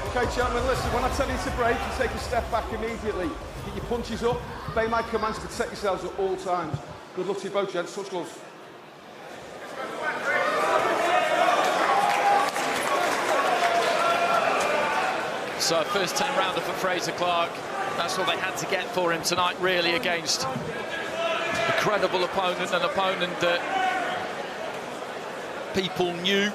Okay, gentlemen, listen, when I tell you to break, you take a step back immediately. Get your punches up, obey my commands, protect yourselves at all times. Good luck to you both, gents. Touch gloves. So first 10 rounder for Frazer Clarke. That's what they had to get for him tonight, really, against a credible opponent, an opponent that people knew,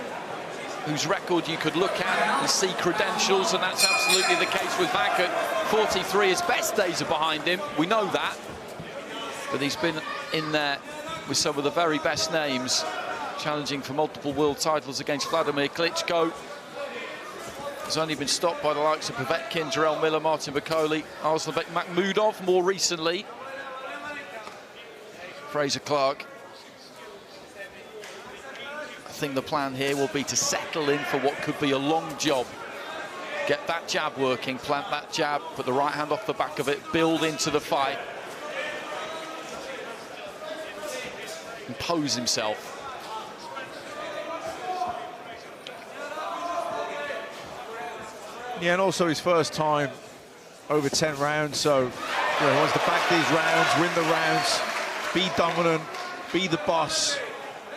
whose record you could look at and see credentials, and that's absolutely the case with Wach at 43. His best days are behind him, we know that, but he's been in there with some of the very best names, challenging for multiple world titles against Vladimir Klitschko. He's only been stopped by the likes of Povetkin, Jarrell Miller, Martin Bakole, Arslanbek Makhmudov more recently. Frazer Clarke, I think the plan here will be to settle in for what could be a long job. Get that jab working, plant that jab, put the right hand off the back of it, build into the fight. Impose himself. Yeah, and also his first time over 10 rounds, so he wants to back these rounds, win the rounds, be dominant, be the boss,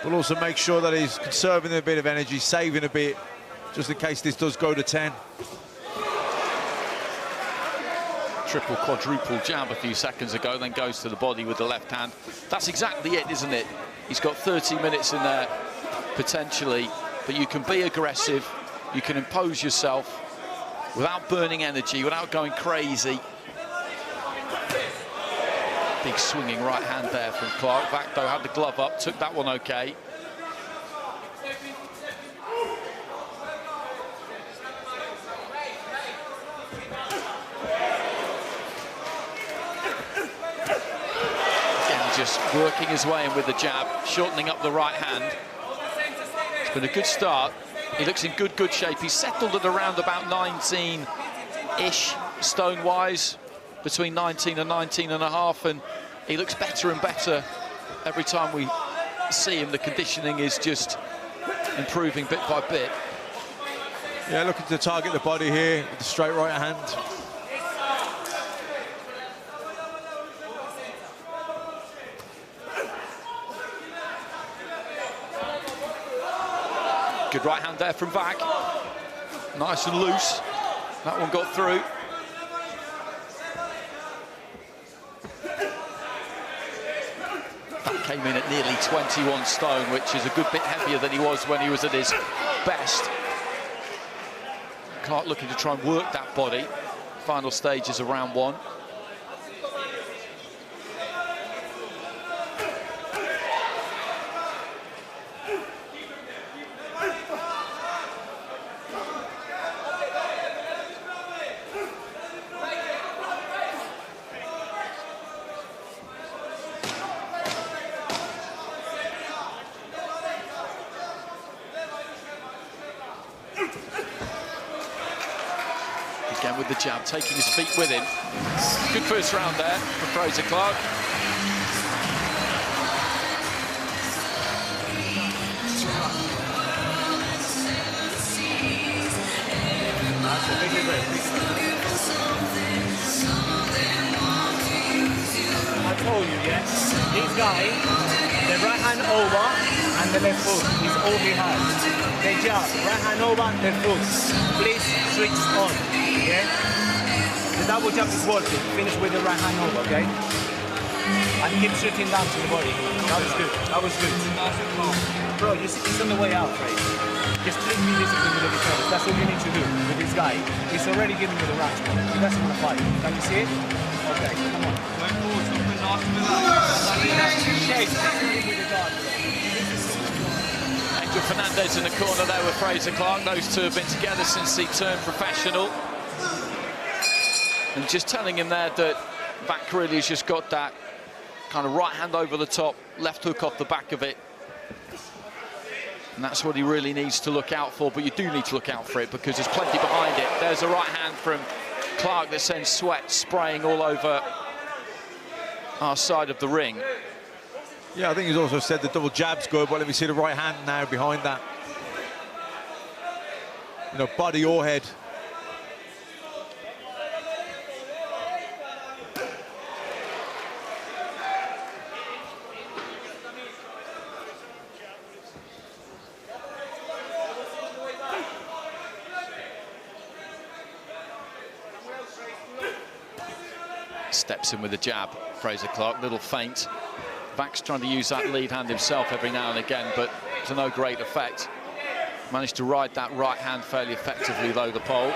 but also make sure that he's conserving a bit of energy, saving a bit, just in case this does go to 10. Triple, quadruple jab a few seconds ago, then goes to the body with the left hand. That's exactly it, isn't it? He's got 30 minutes in there, potentially, but you can be aggressive, you can impose yourself without burning energy, without going crazy. Big swinging right hand there from Clarke. Wach, though, had the glove up, took that one okay. Again, just working his way in with the jab, shortening up the right hand. It's been a good start. He looks in good shape. He's settled at around about 19-ish stone-wise, between 19 and 19 and a half, and he looks better and better every time we see him. The conditioning is just improving bit by bit. Yeah, looking to target the body here with the straight right hand. Good right hand there from Wach. Nice and loose. That one got through. That came in at nearly 21 stone, which is a good bit heavier than he was when he was at his best. Clarke looking to try and work that body. Final stages of round one. Again with the jab, taking his feet with him. Good first round there for Frazer Clarke. I told you, yeah? This guy, the right hand over and the left foot is all he has. The jab, right hand over, left foot. Please switch on, yeah? The double jab is working. Finish with the right hand over, okay? And keep shooting down to the body. That was good. That was good. Bro, you see, he's on the way out, right? Just please be disciplined with the defense. That's all you need to do with this guy. He's already giving you the range. He doesn't want to fight. Can you see it? Okay, come on. Angel Fernandez in the corner there with Frazer Clarke. Those two have been together since he turned professional. And just telling him there that Wach really has just got that kind of right hand over the top, left hook off the back of it. And that's what he really needs to look out for, but you do need to look out for it because there's plenty behind it. There's a right hand from Clarke that sends sweat spraying all over our side of the ring. Yeah, I think he's also said the double jab's good, but let me see the right hand now behind that. You know, body or head. Steps in with a jab, Frazer Clarke, little feint. Wach's trying to use that lead hand himself every now and again, but to no great effect. Managed to ride that right hand fairly effectively, though, the pole.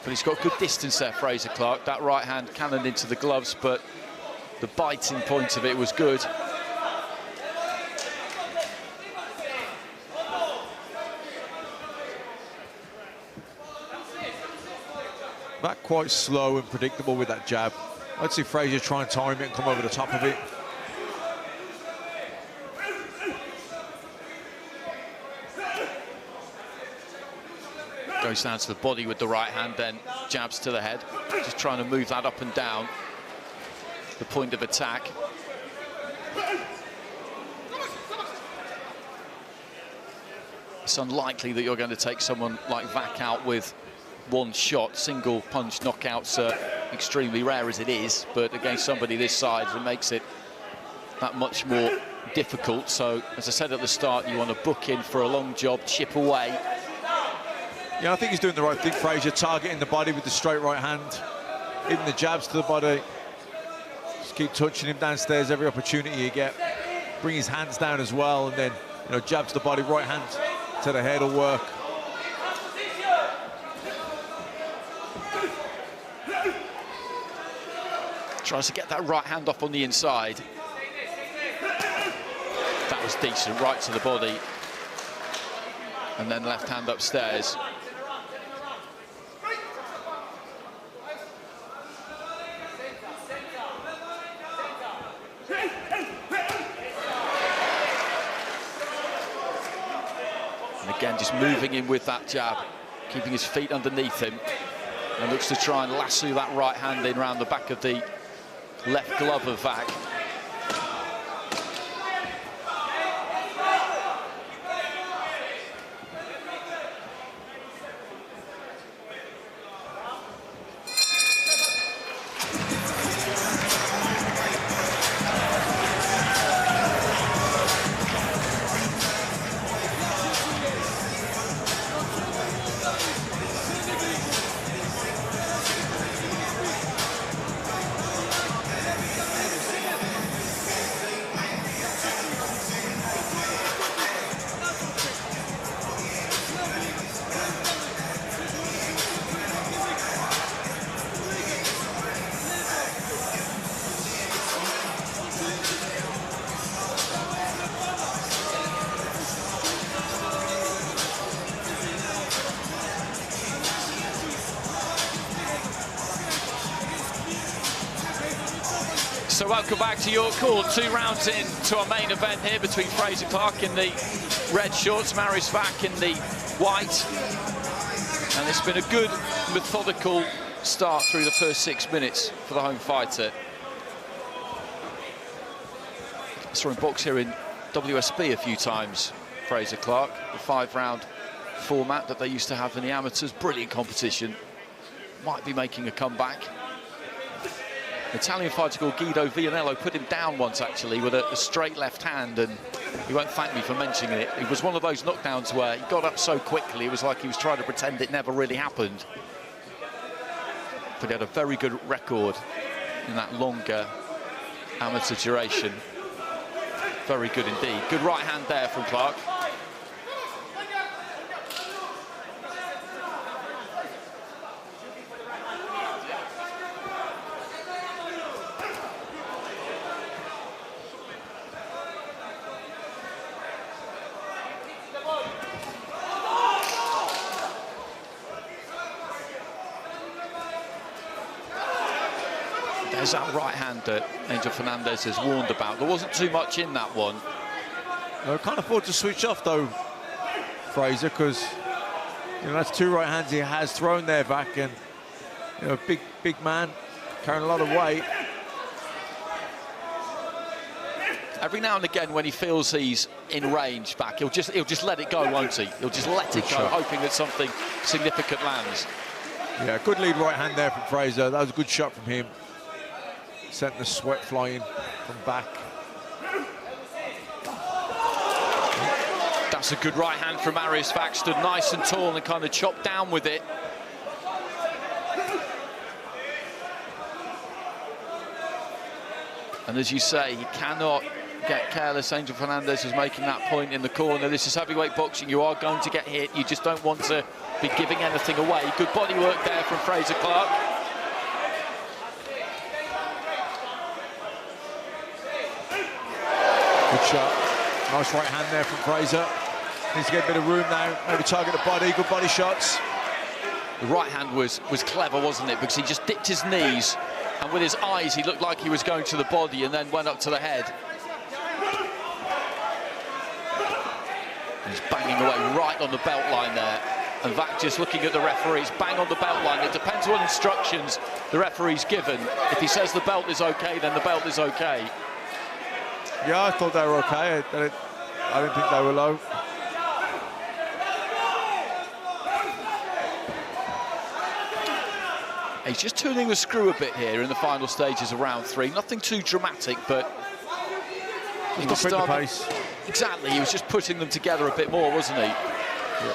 But he's got good distance there, Frazer Clarke. That right hand cannoned into the gloves, but the biting point of it was good. Wach quite slow and predictable with that jab. I'd see Frazer try and time it and come over the top of it. Goes down to the body with the right hand, then jabs to the head. Just trying to move that up and down the point of attack. It's unlikely that you're going to take someone like Wach out with one shot. Single punch knockouts are extremely rare as it is, but against somebody this size, it makes it that much more difficult. So, as I said at the start, you want to book in for a long job, chip away. Yeah, I think he's doing the right thing, Frazer, targeting the body with the straight right hand, hitting the jabs to the body. Just keep touching him downstairs every opportunity you get. Bring his hands down as well, and then, you know, jab to the body, right hand to the head will work. Tries to get that right hand off on the inside. That was decent, right to the body. And then left hand upstairs. And again, just moving in with that jab, keeping his feet underneath him. And looks to try and lasso that right hand in around the back of the left glove of Wach. So welcome back to your call. 2 rounds in to our main event here between Frazer Clarke in the red shorts, Mariusz Wach in the white. And it's been a good, methodical start through the first 6 minutes for the home fighter. I saw him box here in WSB a few times, Frazer Clarke, the 5-round format that they used to have in the amateurs. Brilliant competition. Might be making a comeback. An Italian fighter called Guido Vianello put him down once, actually, with a straight left hand, and he won't thank me for mentioning it. It was one of those knockdowns where he got up so quickly, it was like he was trying to pretend it never really happened. But he had a very good record in that longer amateur duration. Very good indeed. Good right hand there from Clarke. There's that right hand that Angel Fernandez has warned about. There wasn't too much in that one. I can't afford to switch off, though, Frazer, because, you know, that's 2 right hands he has thrown there, Wach, and, you know, big man carrying a lot of weight. Every now and again, when he feels he's in range, Wach, he'll just let it go, won't he? He'll just let it go, hoping that something significant lands. Yeah, good lead right hand there from Frazer. That was a good shot from him. Sent the sweat flying from back. That's a good right hand from Mariusz Wach. Stood nice and tall and kind of chopped down with it. And as you say, he cannot get careless. Angel Fernandez was making that point in the corner. This is heavyweight boxing. You are going to get hit. You just don't want to be giving anything away. Good body work there from Frazer Clarke. Good shot. Nice right hand there from Frazer. Needs to get a bit of room now. Maybe target the body. Good body shots. The right hand was clever, wasn't it? Because he just dipped his knees, and with his eyes, he looked like he was going to the body and then went up to the head. He's banging away right on the belt line there. And Wach just looking at the referees, bang on the belt line. It depends what instructions the referee's given. If he says the belt is okay, then the belt is okay. Yeah, I thought they were okay. I didn't think they were low. He's just turning the screw a bit here in the final stages of round 3. Nothing too dramatic, but he was starting the pace. Exactly, he was just putting them together a bit more, wasn't he? Yeah.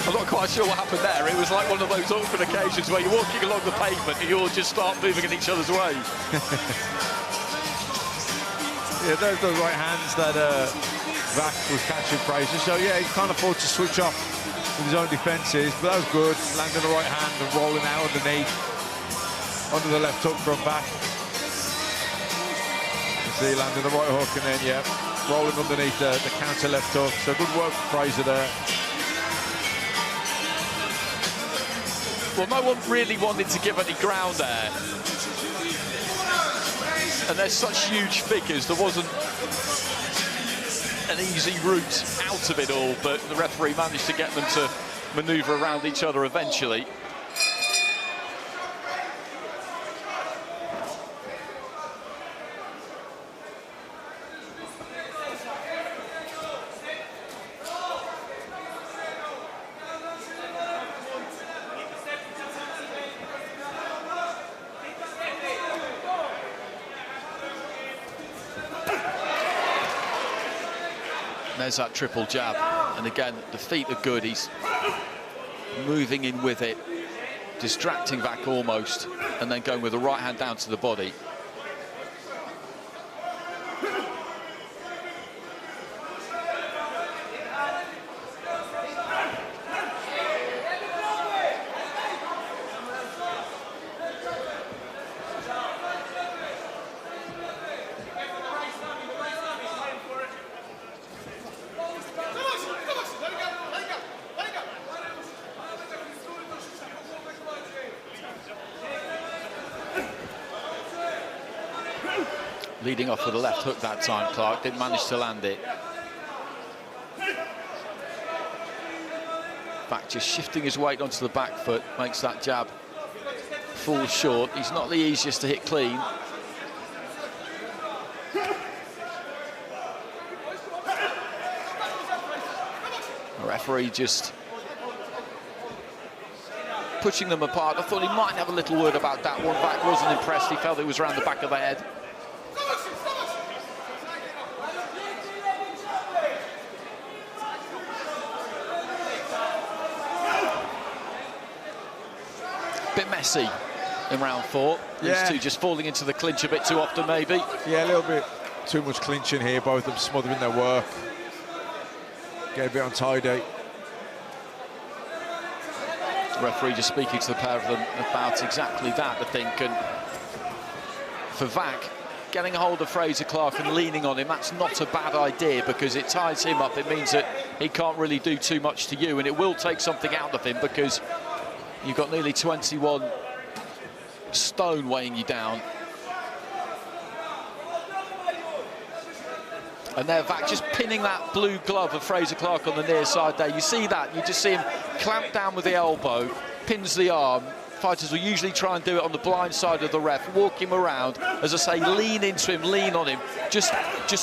I'm not quite sure what happened there. It was like one of those awkward occasions where you're walking along the pavement and you all just start moving in each other's way. Yeah, those right hands that Wach was catching Frazer. So yeah, he can't afford to switch off with his own defences, but that was good. Landing the right hand and rolling out underneath. Under the left hook from Wach. You see, landing the right hook and then, yeah, rolling underneath the counter left hook. So good work from Frazer there. Well, no one really wanted to give any ground there. And they're such huge figures, there wasn't an easy route out of it all, but the referee managed to get them to manoeuvre around each other eventually. There's that triple jab, and again, the feet are good. He's moving in with it, distracting Wach almost, and then going with the right hand down to the body. Leading off with a left hook that time, Clarke didn't manage to land it. Wach just shifting his weight onto the back foot, makes that jab fall short. He's not the easiest to hit clean. The referee just pushing them apart. I thought he might have a little word about that one. Wach wasn't impressed. He felt it was around the back of the head. Bit messy in round 4. Yeah. These two just falling into the clinch a bit too often, maybe. Yeah, a little bit too much clinching here. Both of them smothering their work. Get a bit untidy. Referee just speaking to the pair of them about exactly that, I think. And for Wach, getting a hold of Frazer Clarke and leaning on him, that's not a bad idea because it ties him up. It means that he can't really do too much to you, and it will take something out of him because you've got nearly 21 stone weighing you down. And there, Wach just pinning that blue glove of Frazer Clarke on the near side there. You see that, you just see him clamp down with the elbow, pins the arm. Fighters will usually try and do it on the blind side of the ref, walk him around, as I say, lean into him, lean on him, just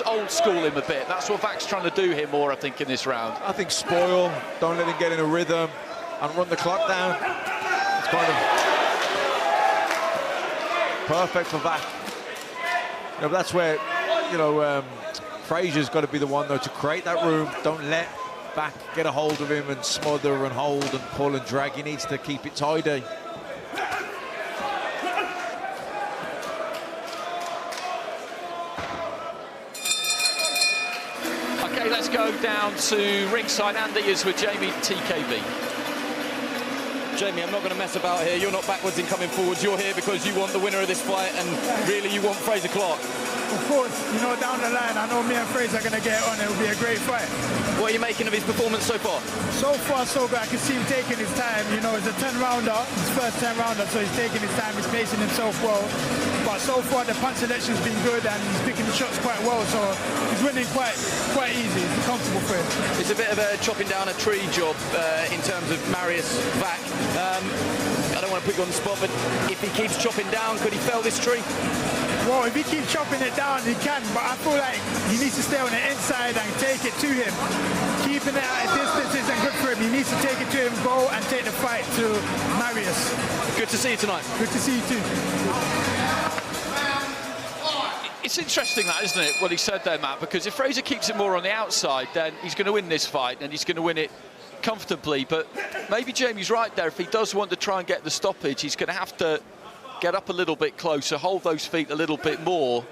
old school him a bit. That's what Wach's trying to do here more, I think, in this round. I think spoil, don't let him get in a rhythm and run the clock down. It's kind of perfect for Wach. You know, that's where, you know, Frazer's got to be the one, though, to create that room. Don't let Wach get a hold of him and smother and hold and pull and drag. He needs to keep it tidy. Okay, let's go down to ringside. Andy is with Jamie, TKB. Jamie, I'm not going to mess about here. You're not backwards in coming forwards. You're here because you want the winner of this fight, and really you want Frazer Clarke. Of course, you know, down the line, I know me and Frazer are going to get on. It will be a great fight. What are you making of his performance so far? So far, so good. I can see him taking his time. You know, it's a 10-rounder, his first 10-rounder, so he's taking his time. He's pacing himself well. But so far, the punch selection's been good, and he's picking the shots quite well. So he's winning quite easy. It's comfortable for him. It's a bit of a chopping down a tree job in terms of Mariusz, Wach. I don't want to put you on the spot, but if he keeps chopping down, could he fell this tree? Well, if he keeps chopping it down, he can, but I feel like he needs to stay on the inside and take it to him. Keeping it at a distance isn't good for him. He needs to take it to him, go and take the fight to Mariusz. Good to see you tonight. Good to see you too. It's interesting that, isn't it, what he said there, Matt, because if Frazer keeps it more on the outside, then he's going to win this fight, and he's going to win it comfortably. But maybe Jamie's right there. If he does want to try and get the stoppage, he's going to have to get up a little bit closer, hold those feet a little bit more,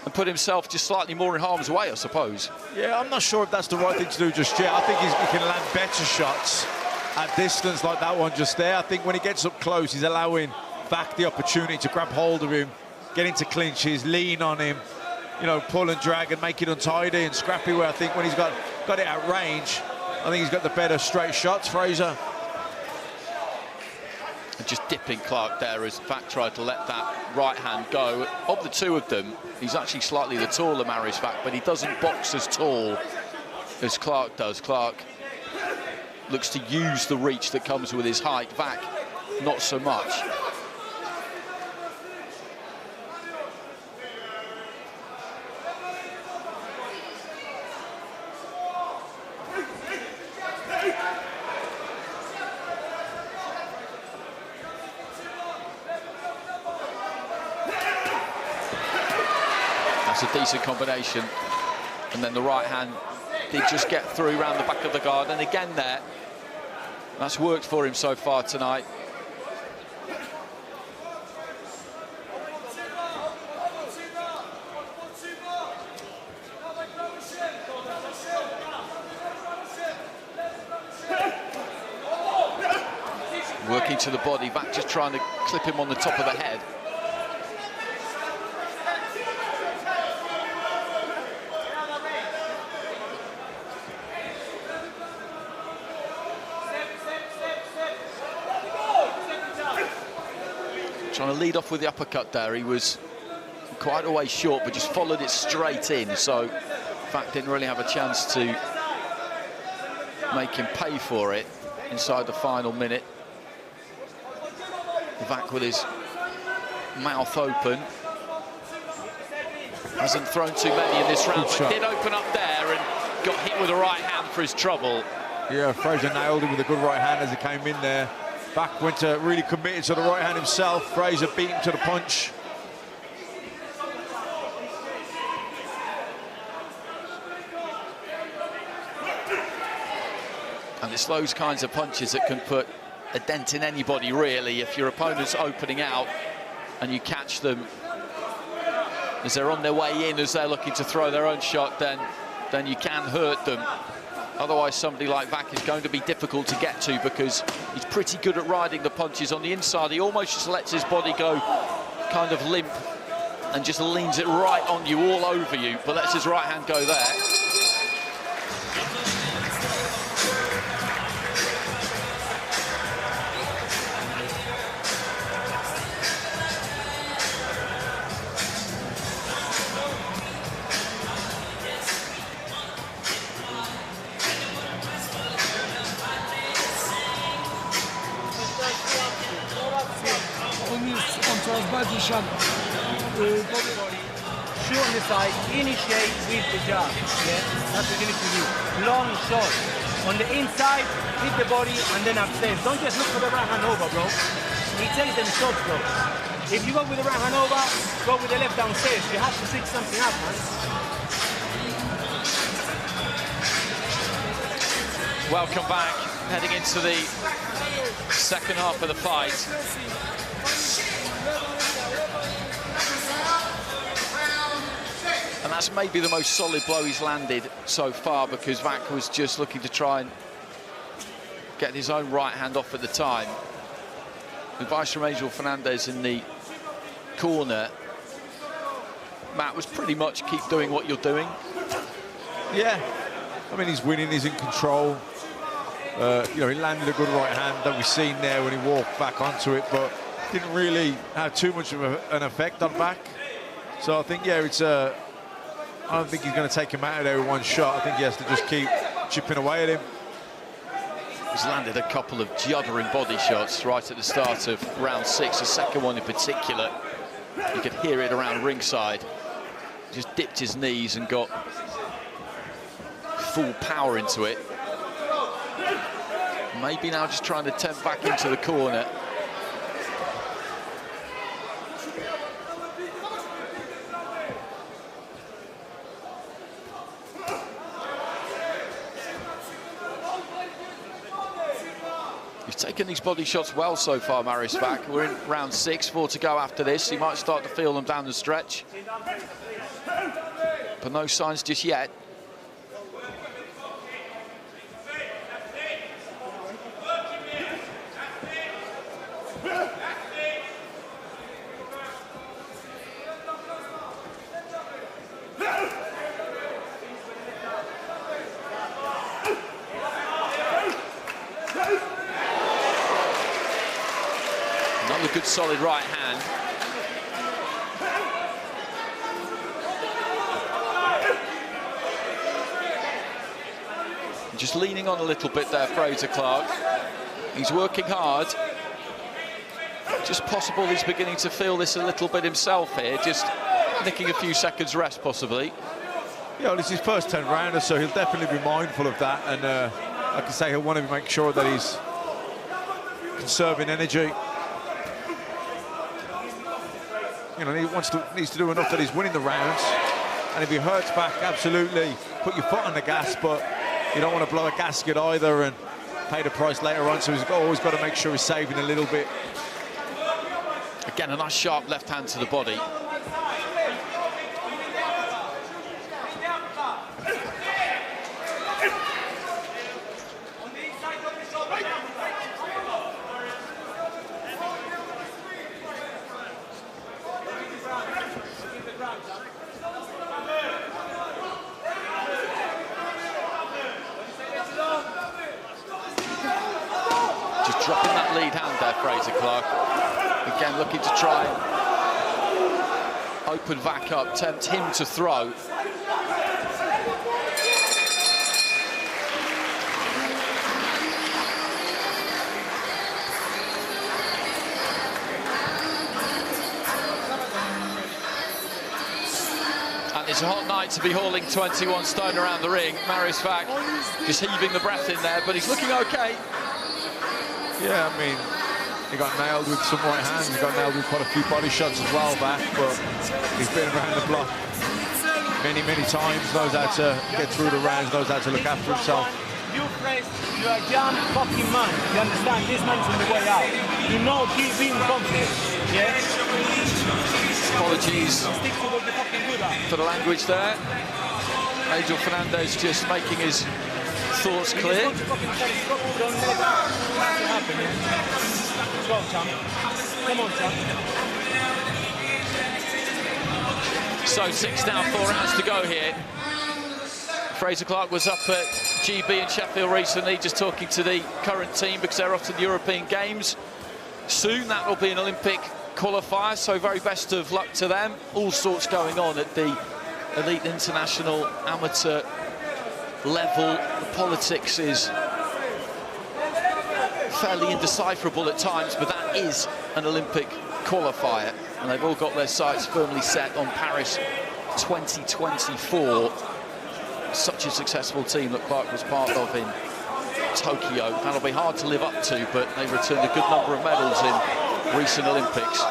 and put himself just slightly more in harm's way, I suppose. Yeah, I'm not sure if that's the right thing to do just yet. I think he can land better shots at distance like that one just there. I think when he gets up close, he's allowing Wach the opportunity to grab hold of him, get into clinches, lean on him, you know, pull and drag and make it untidy and scrappy, where I think when he's got it at range, I think he's got the better straight shots, Frazer. And just dipping Clarke there as Wach tried to let that right hand go. Of the two of them, he's actually slightly the taller Mariusz Wach, but he doesn't box as tall as Clarke does. Clarke looks to use the reach that comes with his height. Wach, not so much. That's a decent combination, and then the right hand did just get through around the back of the guard, and again there, that's worked for him so far tonight. Working to the body, Wach just trying to clip him on the top of the head. Trying to lead off with the uppercut there. He was quite a way short, but just followed it straight in. So Wach didn't really have a chance to make him pay for it inside the final minute. Wach with his mouth open. Hasn't thrown too many in this round, but did open up there and got hit with a right hand for his trouble. Yeah, Frazer nailed him with a good right hand as he came in there. Wach went to really committed to the right hand himself. Frazer beat him to the punch. And it's those kinds of punches that can put a dent in anybody, really. If your opponent's opening out and you catch them as they're on their way in, as they're looking to throw their own shot, then you can hurt them. Otherwise, somebody like Wach is going to be difficult to get to because he's pretty good at riding the punches on the inside. He almost just lets his body go kind of limp and just leans it right on you, all over you, but lets his right hand go there. Shoot on the side, initiate with the jab. Yeah, that's what you need to do. Long shot. On the inside, hit the body and then abstain. Don't just look for the right hand over, bro. He takes them shots, bro. If you go with the right hand over, go with the left downstairs. You have to switch something up, man. Welcome back, heading into the second half of the fight. And that's maybe the most solid blow he's landed so far, because Wach was just looking to try and get his own right hand off at the time. Advice from Angel Fernandez in the corner. Matt, was pretty much keep doing what you're doing. Yeah, I mean, he's winning, he's in control. You know, he landed a good right hand that we've seen there when he walked back onto it, but didn't really have too much of an effect on Wach. So I think, yeah, it's I don't think he's going to take him out of there with one shot. I think he has to just keep chipping away at him. He's landed a couple of juddering body shots right at the start of round 6, the second one in particular. You could hear it around ringside. Just dipped his knees and got full power into it. Maybe now just trying to tempt back into the corner. He's taken these body shots well so far, Mariusz Wach. We're in round 6, 4 to go after this. He might start to feel them down the stretch, but no signs just yet. Another good solid right hand. Just leaning on a little bit there, Frazer Clarke. He's working hard. Just possible he's beginning to feel this a little bit himself here, just nicking a few seconds rest possibly. Yeah, well, it's his first 10 rounder, so he'll definitely be mindful of that, and like I say, he'll want to make sure that he's conserving energy. You know, he needs to do enough that he's winning the rounds, and if he hurts back, absolutely put your foot on the gas, but you don't want to blow a gasket either and pay the price later on, so he's always got to make sure he's saving a little bit. Again, a nice sharp left hand to the body. Just dropping that lead hand there, Frazer Clarke. Again, looking to try and open Wach up, tempt him to throw. And it's a hot night to be hauling 21 stone around the ring. Mariusz Wach just heaving the breath in there, but he's looking okay. Yeah, I mean, he got nailed with some right hands, he got nailed with quite a few body shots as well back, but he's been around the block many, many times, knows how to get through the rounds, knows how to look after himself. You, Frazer, you are a young fucking man. You understand? This man's on the way out. You know, keep being confident. Yeah? Apologies Stick to what you fucking good at. for the language there. Angel Fernandez just making his thoughts clear. Don't let that happen, yeah? Go, champ. Come on, champ. So 6 down, 4 rounds to go here. Frazer Clarke was up at GB in Sheffield recently, just talking to the current team because they're off to the European Games. Soon that will be an Olympic qualifier, so very best of luck to them. All sorts going on at the elite international amateur level. The politics is fairly indecipherable at times, but that is an Olympic qualifier, and they've all got their sights firmly set on Paris 2024. Such a successful team that Clarke was part of in Tokyo. That'll be hard to live up to, but they returned a good number of medals in recent Olympics.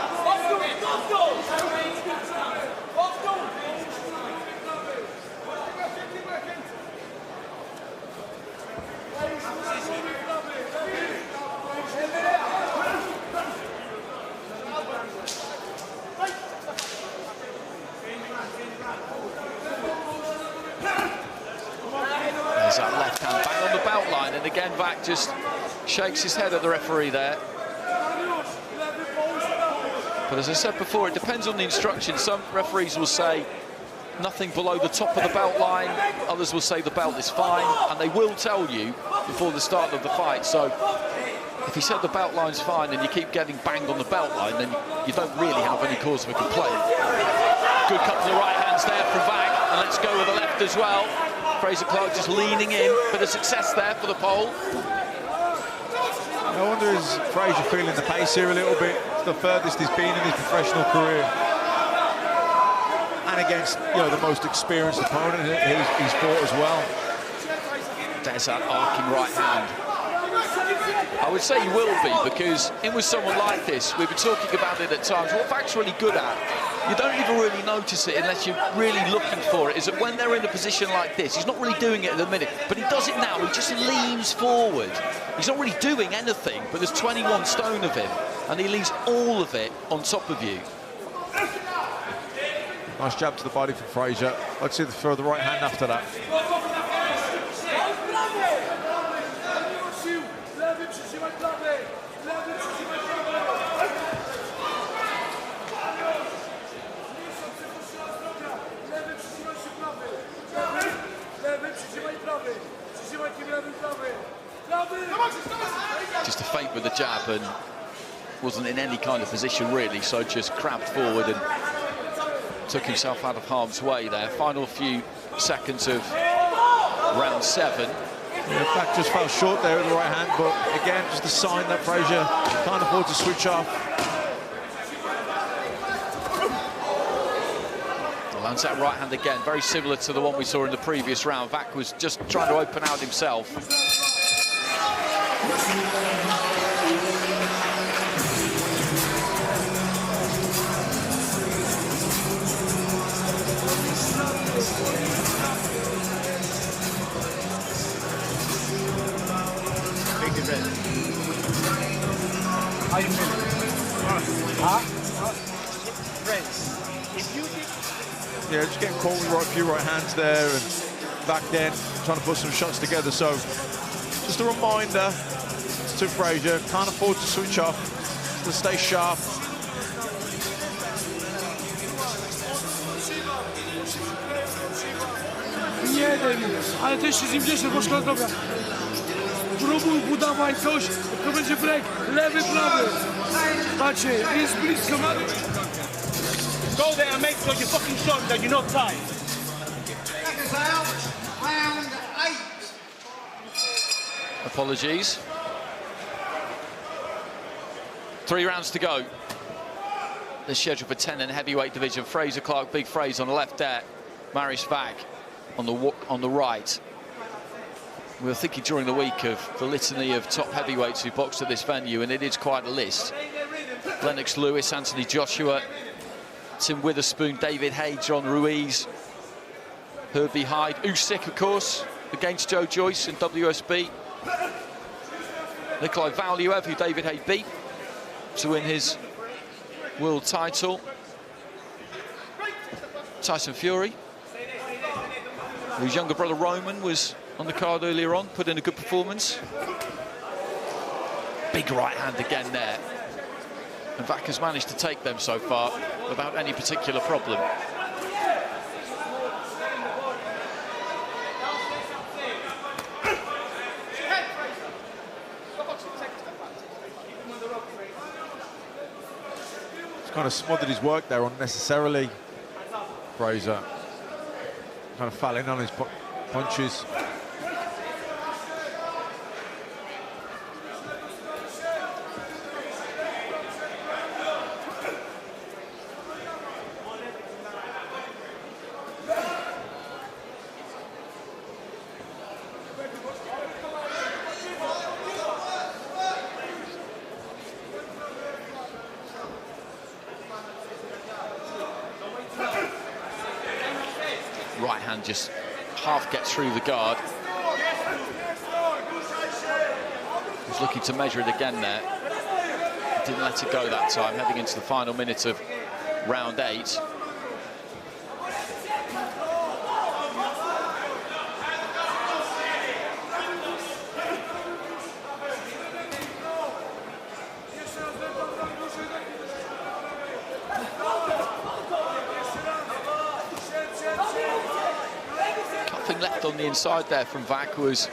There's that left hand bang on the belt line, and again Wach just shakes his head at the referee there. But as I said before, it depends on the instructions. Some referees will say nothing below the top of the belt line, others will say the belt is fine, and they will tell you before the start of the fight. So if he said the belt line's fine and you keep getting banged on the belt line, then you don't really have any cause for complaint. Good couple of right hands there from Wach, and let's go with the left as well. Frazer Clarke just leaning in, bit of success there for the pole. I wonder, is Frazer feeling the pace here a little bit? It's the furthest he's been in his professional career. And against, you know, the most experienced opponent he's fought as well. There's that arcing right hand. I would say he will be, because in with someone like this, we've been talking about it at times, what Wach's really good at, you don't even really notice it unless you're really looking for it, is that when they're in a position like this, he's not really doing it at the minute, but he does it now, he just leans forward. He's not really doing anything, but there's 21 stone of him, and he leaves all of it on top of you. Nice jab to the body from Frazer. Let's see throw the right hand after that. Just a feint with the jab, and wasn't in any kind of position really, so just crabbed forward and took himself out of harm's way there. Final few seconds of round 7. Yeah, Wach just fell short there with the right hand, but again, just a sign that Frazer can't afford to switch off. Lands that right hand again, very similar to the one we saw in the previous round. Wach was just trying to open out himself. How you feeling? Huh? Friends, if you did... Yeah, just getting caught with a few right hands there, and back then trying to put some shots together. So just a reminder to Frazer, can't afford to switch off, to stay sharp. Nie wiem, ale też się z nim cieszę, bo szkoda dobra. Próbuj, budowaj coś, to będzie break, lewy, prawy. Patrzcie, jest blisko. Go there and make sure you fucking show that you're not tired. Apologies. 3 rounds to go. The schedule for 10 in the heavyweight division. Frazer Clarke, big Frazer on the left there. Mariusz Wach on the right. We were thinking during the week of the litany of top heavyweights who boxed at this venue, and it is quite a list. Lennox Lewis, Anthony Joshua, Tim Witherspoon, David Haye, John Ruiz, Herbie Hyde, Usyk, of course, against Joe Joyce in WSB. Nikolai Valuev, who David Haye beat to win his world title. Tyson Fury, whose younger brother Roman was on the card earlier on, put in a good performance. Big right hand again there. And Wach has managed to take them so far without any particular problem. He's kind of smothered his work there unnecessarily, Frazer. Kind of fell in on his punches. Right hand just half gets through the guard. was looking to measure it again there. Didn't let it go that time, heading into the final minute of round 8. Nothing left on the inside there from Wach was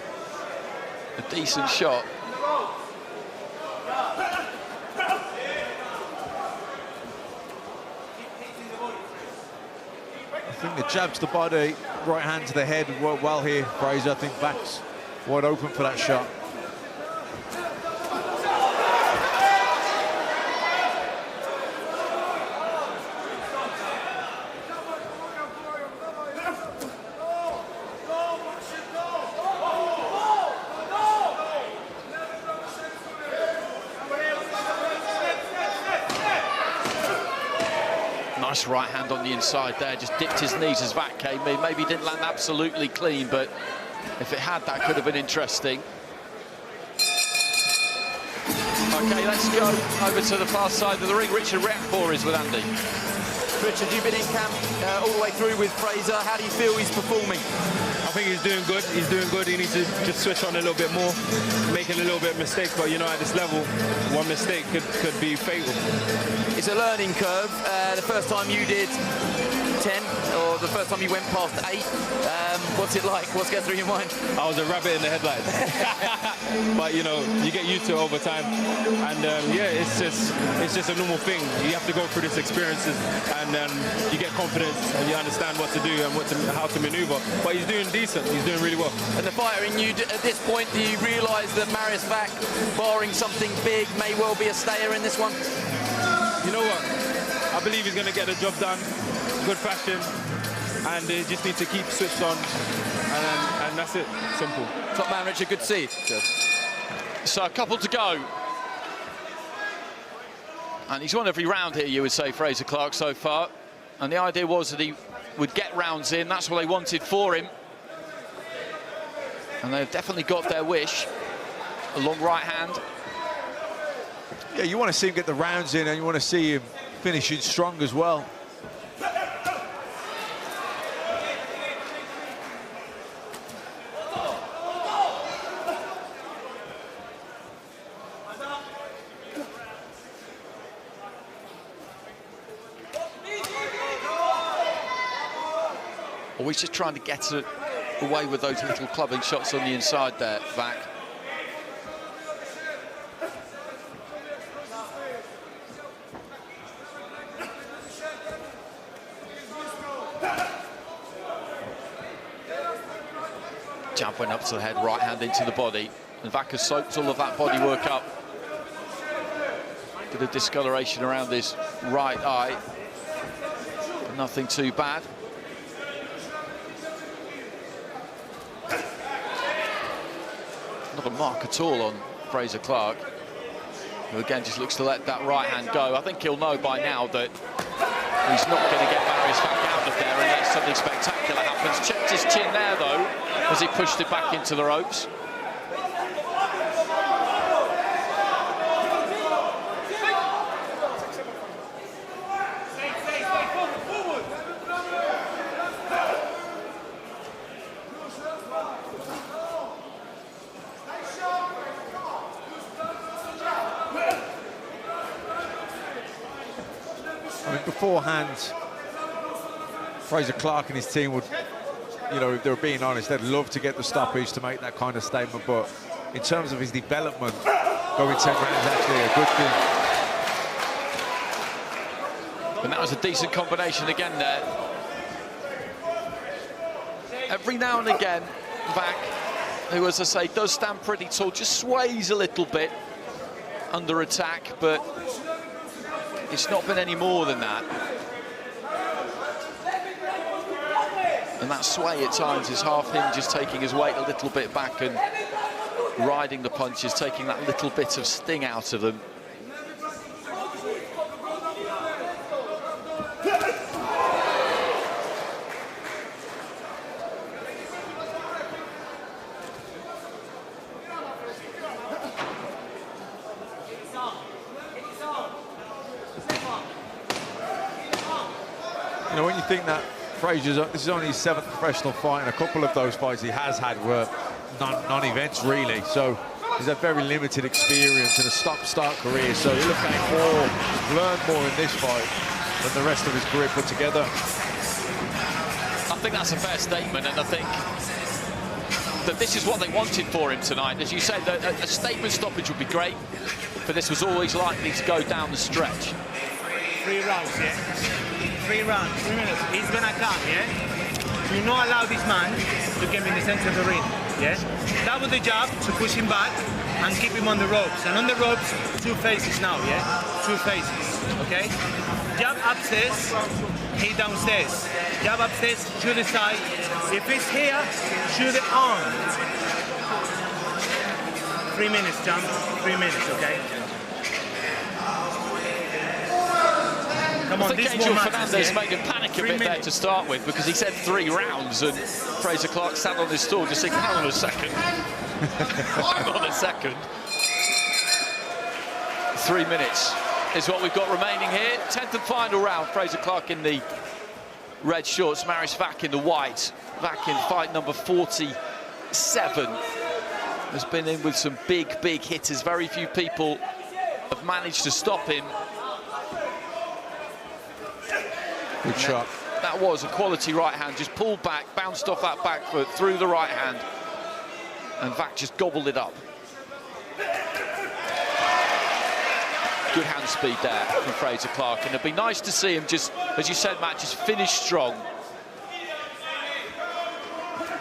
a decent shot. I think the jab to the body, right hand to the head worked well here, Frazer. I think Wach's wide open for that shot. Nice right hand on the inside there, just dipped his knees as Wach came in. Maybe didn't land absolutely clean, but if it had, that could have been interesting. Okay, let's go over to the far side of the ring. Richard Reakpour is with Andy. Richard, you've been in camp all the way through with Frazer. How do you feel he's performing? I think he's doing good. He's doing good. He needs to just switch on a little bit more, making a little bit of mistake. But you know, at this level, one mistake could be fatal. It's a learning curve. The first time you did 10, or the first time you went past 8, what's it like? What's going through your mind? I was a rabbit in the headlights. But you know, you get used to it over time, and yeah, it's just a normal thing. You have to go through these experiences, and you get confidence, and you understand what to do and how to maneuver. But he's doing decent. He's doing really well. And the firing, at this point, do you realise that Mariusz Wach, barring something big, may well be a stayer in this one? You know what? I believe he's going to get the job done, good fashion, and they just need to keep switched on, and that's it. Simple. Top man, Richard, good to see you. Good. So a couple to go. And he's won every round here, you would say, Frazer Clarke, so far. And the idea was that he would get rounds in. That's what they wanted for him. And they've definitely got their wish. A long right hand. Yeah, you want to see him get the rounds in, and you want to see him finishing strong as well. Always just trying to get away with those little clubbing shots on the inside there, Wach. Jab went up to the head, right hand into the body. And Wach has soaked all of that body work up. Bit of discoloration around his right eye. But nothing too bad. Not a mark at all on Frazer Clarke, who again just looks to let that right hand go. I think he'll know by now that he's not going to get Mariusz Wach out of there unless something spectacular happens. Checked his chin there, though, as he pushed it back into the ropes. I mean, beforehand, Frazer Clarke and his team would, you know, if they were being honest, they'd love to get the stoppage to make that kind of statement. But in terms of his development, going 10 rounds is actually a good thing. And that was a decent combination again there. Every now and again, Wach, who, as I say, does stand pretty tall, just sways a little bit under attack, but it's not been any more than that. And that sway at times is half him just taking his weight a little bit back and riding the punches, taking that little bit of sting out of them. know, when you think that this is only his 7th professional fight, and a couple of those fights he has had were non-events really. So he's had very limited experience in a stop-start career. So he'll have gained more, learned more in this fight than the rest of his career put together. I think that's a fair statement, and I think that this is what they wanted for him tonight. As you said, a statement stoppage would be great, but this was always likely to go down the stretch. 3 rounds, yeah? 3 rounds, 3 minutes. He's gonna come, yeah? Do not allow this man to get in the center of the ring, yeah? Double the jab to push him back and keep him on the ropes. And on the ropes, 2 faces now, yeah? 2 faces, okay? Jab upstairs, hit downstairs. Jab upstairs, to the side. If it's here, to the arm. 3 minutes, jump. 3 minutes, okay? Come on, I think Angel Fernandez made him panic a bit there to start with, because he said 3 rounds, and Frazer Clarke sat on his stool just thinking, hang on a second. Hang on a second. 3 minutes is what we've got remaining here. 10th and final round. Frazer Clarke in the red shorts, Mariusz Wach in the white. Wach in fight number 47. Has been in with some big hitters. Very few people have managed to stop him. Good shot. That was a quality right hand, just pulled back, bounced off that back foot, through the right hand, and Wach just gobbled it up. Good hand speed there from Frazer Clarke, and it'd be nice to see him just, as you said, Matt, just finish strong.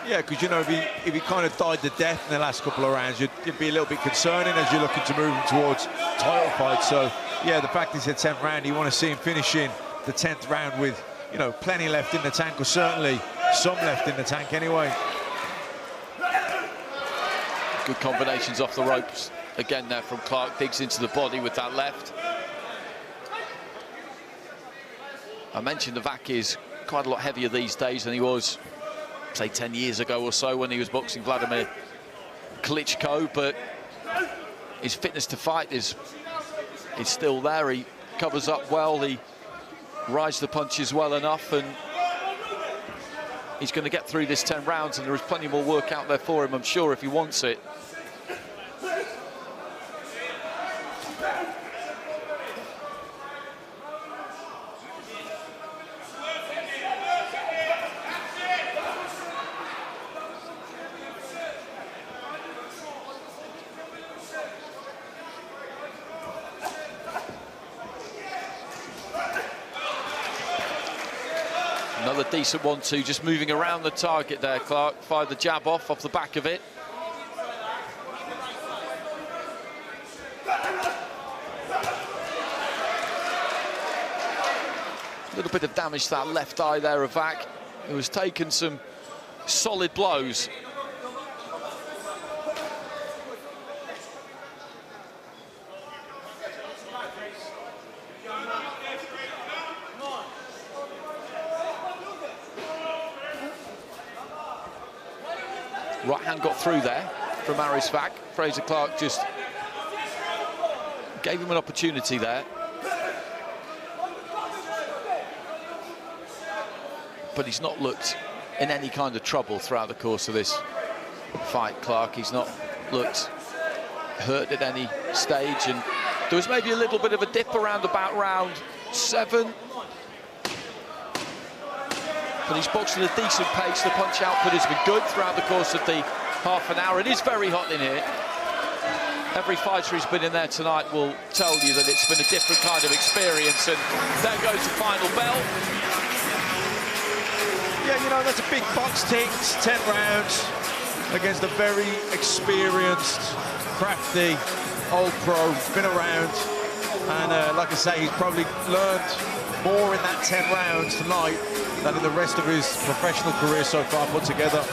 Yeah, because, you know, if he kind of died to death in the last couple of rounds, it'd be a little bit concerning as you're looking to move him towards title fights. So, yeah, the fact he's at 10th round, you want to see him finishing the 10th round with, you know, plenty left in the tank, or certainly some left in the tank anyway. Good combinations off the ropes again there from Clarke. Digs into the body with that left. I mentioned the Wach is quite a lot heavier these days than he was, say, 10 years ago or so when he was boxing Vladimir Klitschko, but his fitness to fight is still there. He covers up well, he rides the punches well enough, and he's going to get through this 10 rounds, and there is plenty more work out there for him, I'm sure, if he wants it. Another decent 1-2, just moving around the target there. Clarke fired the jab off the back of it. A little bit of damage to that left eye there of Wach, who has taken some solid blows. Right hand got through there from Mariusz Wach. Frazer Clarke just gave him an opportunity there. But he's not looked in any kind of trouble throughout the course of this fight, Clarke. He's not looked hurt at any stage, and there was maybe a little bit of a dip around about round 7. But he's boxed at a decent pace. The punch output has been good throughout the course of the half an hour. It is very hot in here. Every fighter who's been in there tonight will tell you that it's been a different kind of experience. And there goes the final bell. Yeah, you know, that's a big box tick. 10 rounds against a very experienced, crafty, old pro, been around. And like I say, he's probably learned more in that 10 rounds tonight than in the rest of his professional career so far put together.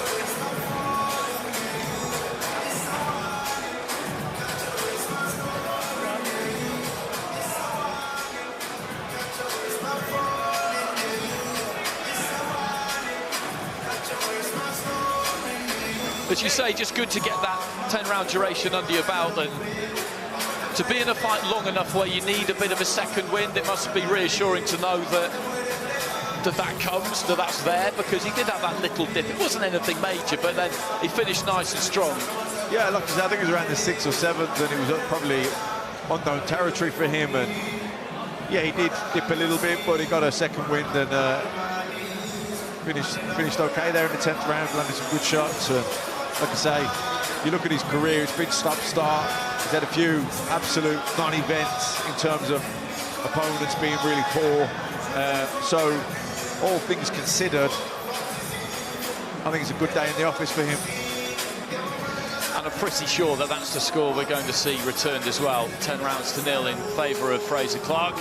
As you say, just good to get that 10-round duration under your belt, and to be in a fight long enough where you need a bit of a second wind. It must be reassuring to know that that comes, that's there, because he did have that little dip. It wasn't anything major, but then he finished nice and strong. Yeah, like I said, I think it was around the 6th or 7th, and it was probably unknown territory for him. And yeah, he did dip a little bit, but he got a second wind and finished okay there in the 10th round, landed some good shots. And like I say, you look at his career, it's been stop-start. He's had a few absolute non-events in terms of opponents being really poor. So, all things considered, I think it's a good day in the office for him. And I'm pretty sure that that's the score we're going to see returned as well. 10 rounds to 0 in favour of Frazer Clarke.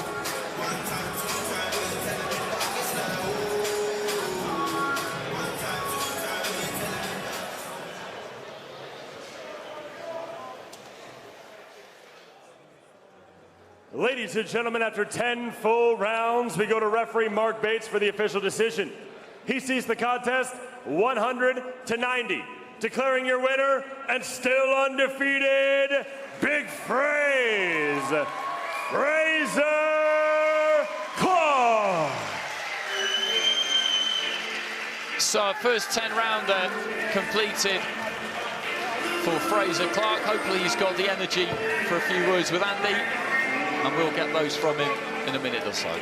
Ladies and gentlemen, after 10 full rounds, we go to referee Mark Bates for the official decision. He sees the contest 100-90. Declaring your winner and still undefeated, Big Frazer Clarke. So our first 10-rounder completed for Frazer Clarke. Hopefully he's got the energy for a few words with Andy, and we'll get those from him in a minute or so.